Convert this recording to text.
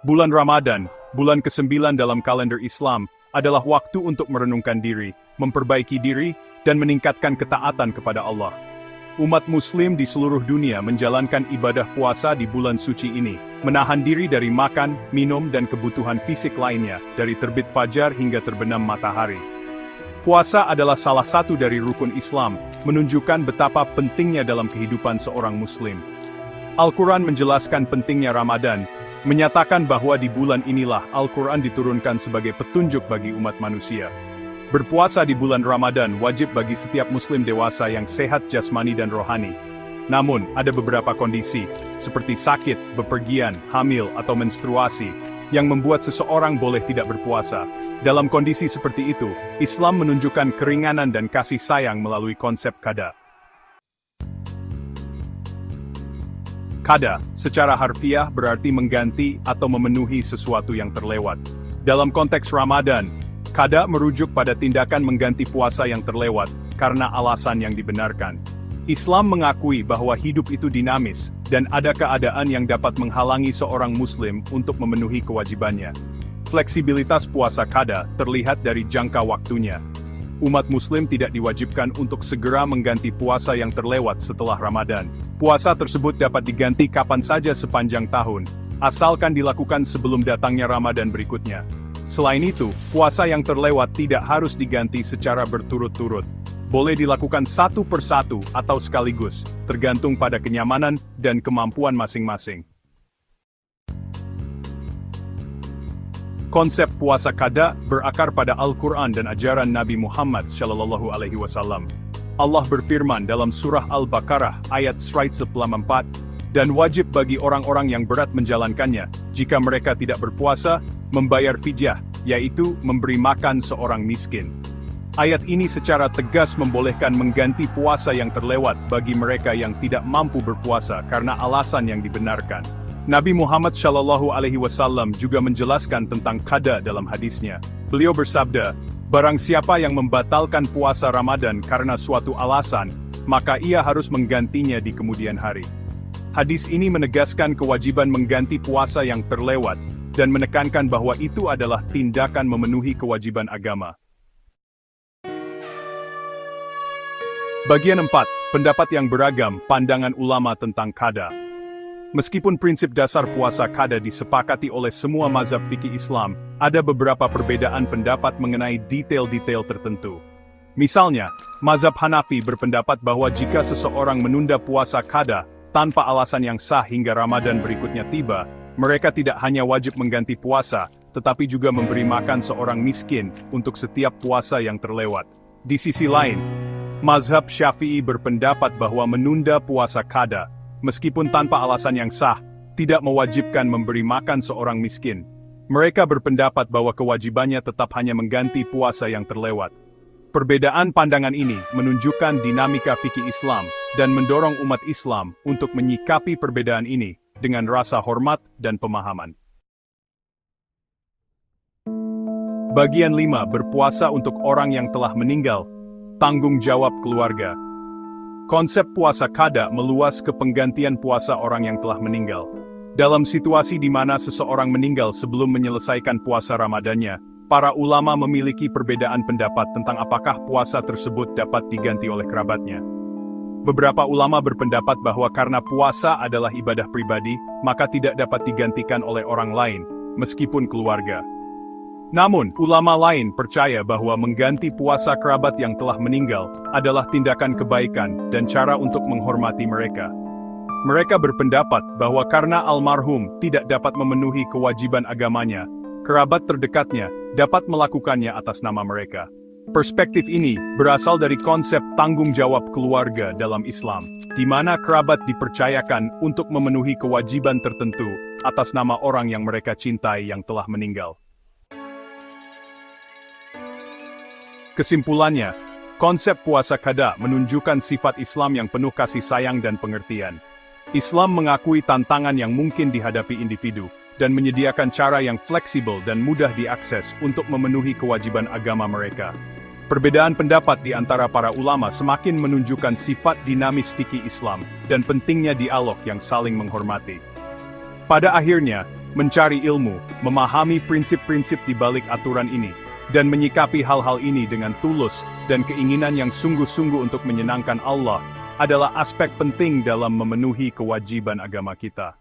Bulan Ramadan, bulan ke-9 dalam kalender Islam, adalah waktu untuk merenungkan diri, memperbaiki diri, dan meningkatkan ketaatan kepada Allah. Umat Muslim di seluruh dunia menjalankan ibadah puasa di bulan suci ini, menahan diri dari makan, minum, dan kebutuhan fisik lainnya, dari terbit fajar hingga terbenam matahari. Puasa adalah salah satu dari rukun Islam, menunjukkan betapa pentingnya dalam kehidupan seorang Muslim. Al-Quran menjelaskan pentingnya Ramadan, menyatakan bahwa di bulan inilah Al-Quran diturunkan sebagai petunjuk bagi umat manusia. Berpuasa di bulan Ramadan wajib bagi setiap Muslim dewasa yang sehat jasmani dan rohani. Namun, ada beberapa kondisi, seperti sakit, bepergian, hamil, atau menstruasi, yang membuat seseorang boleh tidak berpuasa. Dalam kondisi seperti itu, Islam menunjukkan keringanan dan kasih sayang melalui konsep qada. Qada, secara harfiah berarti mengganti atau memenuhi sesuatu yang terlewat. Dalam konteks Ramadan, qada merujuk pada tindakan mengganti puasa yang terlewat, karena alasan yang dibenarkan. Islam mengakui bahwa hidup itu dinamis, dan ada keadaan yang dapat menghalangi seorang Muslim untuk memenuhi kewajibannya. Fleksibilitas puasa qada terlihat dari jangka waktunya. Umat Muslim tidak diwajibkan untuk segera mengganti puasa yang terlewat setelah Ramadan. Puasa tersebut dapat diganti kapan saja sepanjang tahun, asalkan dilakukan sebelum datangnya Ramadan berikutnya. Selain itu, puasa yang terlewat tidak harus diganti secara berturut-turut. Boleh dilakukan satu persatu atau sekaligus, tergantung pada kenyamanan dan kemampuan masing-masing. Konsep puasa qada berakar pada Al-Quran dan ajaran Nabi Muhammad SAW. Allah berfirman dalam surah Al-Baqarah ayat 194, dan wajib bagi orang-orang yang berat menjalankannya, jika mereka tidak berpuasa, membayar fidyah, yaitu memberi makan seorang miskin. Ayat ini secara tegas membolehkan mengganti puasa yang terlewat bagi mereka yang tidak mampu berpuasa karena alasan yang dibenarkan. Nabi Muhammad SAW juga menjelaskan tentang qada dalam hadisnya. Beliau bersabda, barang siapa yang membatalkan puasa Ramadan karena suatu alasan, maka ia harus menggantinya di kemudian hari. Hadis ini menegaskan kewajiban mengganti puasa yang terlewat, dan menekankan bahwa itu adalah tindakan memenuhi kewajiban agama. Bagian 4, pendapat yang beragam, pandangan ulama tentang qada. Meskipun prinsip dasar puasa qada disepakati oleh semua mazhab fikih Islam, ada beberapa perbedaan pendapat mengenai detail-detail tertentu. Misalnya, mazhab Hanafi berpendapat bahwa jika seseorang menunda puasa qada tanpa alasan yang sah hingga Ramadan berikutnya tiba, mereka tidak hanya wajib mengganti puasa, tetapi juga memberi makan seorang miskin untuk setiap puasa yang terlewat. Di sisi lain, mazhab Syafi'i berpendapat bahwa menunda puasa qada, meskipun tanpa alasan yang sah, tidak mewajibkan memberi makan seorang miskin. Mereka berpendapat bahwa kewajibannya tetap hanya mengganti puasa yang terlewat. Perbedaan pandangan ini menunjukkan dinamika fikih Islam, dan mendorong umat Islam untuk menyikapi perbedaan ini dengan rasa hormat dan pemahaman. Bagian 5, berpuasa untuk orang yang telah meninggal, tanggung jawab keluarga. Konsep puasa qada meluas ke penggantian puasa orang yang telah meninggal. Dalam situasi di mana seseorang meninggal sebelum menyelesaikan puasa Ramadannya, para ulama memiliki perbedaan pendapat tentang apakah puasa tersebut dapat diganti oleh kerabatnya. Beberapa ulama berpendapat bahwa karena puasa adalah ibadah pribadi, maka tidak dapat digantikan oleh orang lain, meskipun keluarga. Namun, ulama lain percaya bahwa mengganti puasa kerabat yang telah meninggal adalah tindakan kebaikan dan cara untuk menghormati mereka. Mereka berpendapat bahwa karena almarhum tidak dapat memenuhi kewajiban agamanya, kerabat terdekatnya dapat melakukannya atas nama mereka. Perspektif ini berasal dari konsep tanggung jawab keluarga dalam Islam, di mana kerabat dipercayakan untuk memenuhi kewajiban tertentu atas nama orang yang mereka cintai yang telah meninggal. Kesimpulannya, konsep puasa qada menunjukkan sifat Islam yang penuh kasih sayang dan pengertian. Islam mengakui tantangan yang mungkin dihadapi individu, dan menyediakan cara yang fleksibel dan mudah diakses untuk memenuhi kewajiban agama mereka. Perbedaan pendapat di antara para ulama semakin menunjukkan sifat dinamis fikih Islam, dan pentingnya dialog yang saling menghormati. Pada akhirnya, Mencari ilmu, memahami prinsip-prinsip di balik aturan ini, dan menyikapi hal-hal ini dengan tulus dan keinginan yang sungguh-sungguh untuk menyenangkan Allah, adalah aspek penting dalam memenuhi kewajiban agama kita.